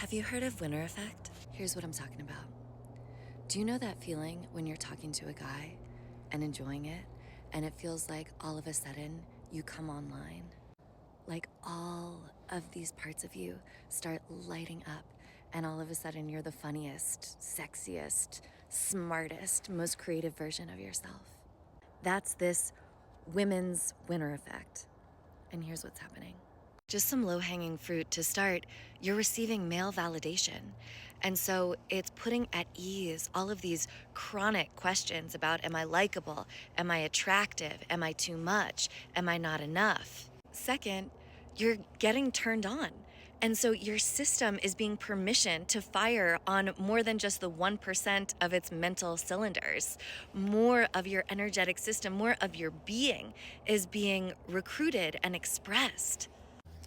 Have you heard of winner effect? Here's what I'm talking about. Do you know that feeling when you're talking to a guy and enjoying it, and it feels like all of a sudden you come online? Like all of these parts of you start lighting up, and all of a sudden you're the funniest, sexiest, smartest, most creative version of yourself. That's this women's winner effect. And here's what's happening. Just some low-hanging fruit to start, you're receiving male validation. And so it's putting at ease all of these chronic questions about, am I likable? Am I attractive? Am I too much? Am I not enough? Second, you're getting turned on. And so your system is being permissioned to fire on more than just the 1% of its mental cylinders. More of your energetic system, more of your being is being recruited and expressed.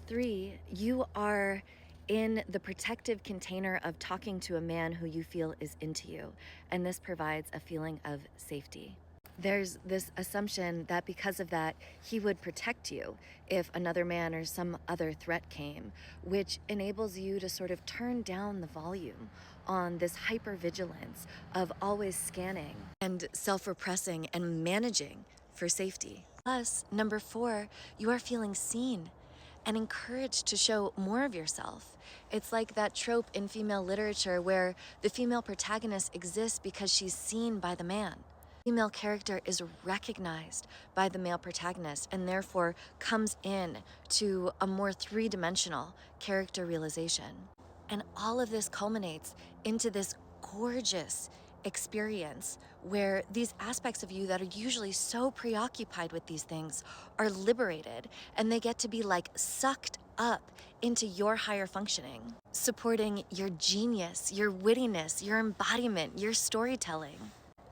3, you are in the protective container of talking to a man who you feel is into you, and this provides a feeling of safety. There's this assumption that because of that, he would protect you if another man or some other threat came, which enables you to sort of turn down the volume on this hypervigilance of always scanning and self-repressing and managing for safety. Plus, number 4, you are feeling seen and encouraged to show more of yourself. It's like that trope in female literature where the female protagonist exists because she's seen by the man. The female character is recognized by the male protagonist and therefore comes in to a more three-dimensional character realization. And all of this culminates into this gorgeous experience where these aspects of you that are usually so preoccupied with these things are liberated, and they get to be like sucked up into your higher functioning, supporting your genius, your wittiness, your embodiment, your storytelling.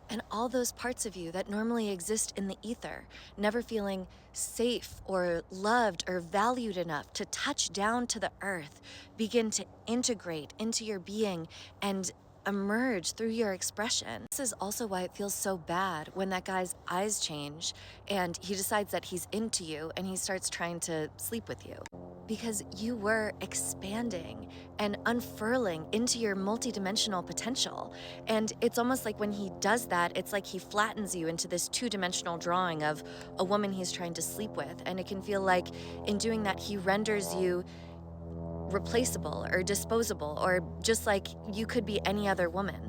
And all those parts of you that normally exist in the ether, never feeling safe or loved or valued enough to touch down to the earth, begin to integrate into your being and emerge through your expression. This is also why it feels so bad when that guy's eyes change and he decides that he's into you and he starts trying to sleep with you. Because you were expanding and unfurling into your multidimensional potential. And it's almost like when he does that, it's like he flattens you into this two-dimensional drawing of a woman he's trying to sleep with. And it can feel like in doing that, he renders you replaceable or disposable, or just like you could be any other woman.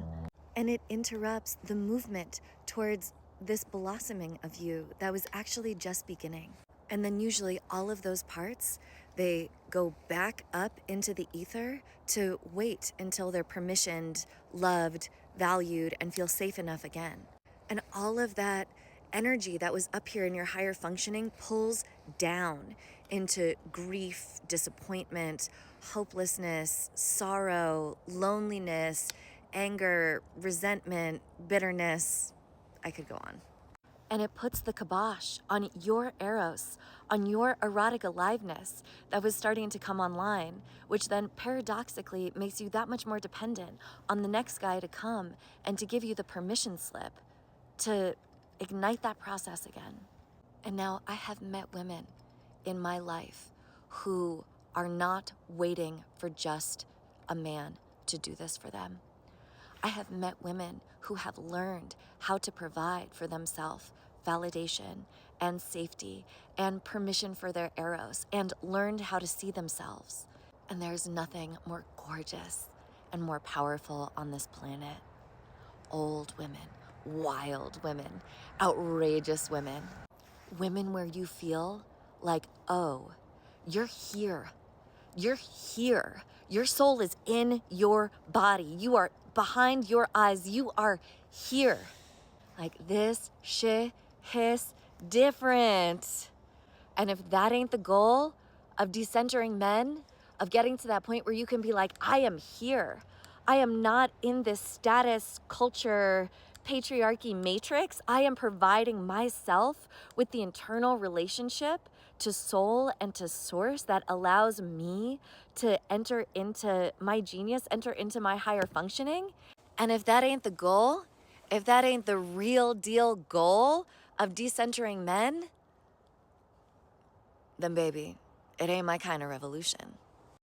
And it interrupts the movement towards this blossoming of you that was actually just beginning. And then usually all of those parts, they go back up into the ether to wait until they're permissioned, loved, valued, and feel safe enough again. And all of that energy that was up here in your higher functioning pulls down into grief, disappointment, hopelessness, sorrow, loneliness, anger, resentment, bitterness. I could go on. And it puts the kibosh on your eros, on your erotic aliveness that was starting to come online, which then paradoxically makes you that much more dependent on the next guy to come and to give you the permission slip to ignite that process again. And now I have met women in my life who are not waiting for just a man to do this for them. I have met women who have learned how to provide for themselves validation and safety and permission for their eros, and learned how to see themselves. And there's nothing more gorgeous and more powerful on this planet. Old women, wild women, outrageous women. Women where you feel like, oh, you're here. You're here. Your soul is in your body. You are behind your eyes. You are here. Like, this shit is different. And if that ain't the goal of decentering men, of getting to that point where you can be like, I am here. I am not in this status, culture, patriarchy matrix. I am providing myself with the internal relationship to soul and to source that allows me to enter into my genius, enter into my higher functioning. And if that ain't the goal, if that ain't the real deal goal of decentering men, then baby, it ain't my kind of revolution.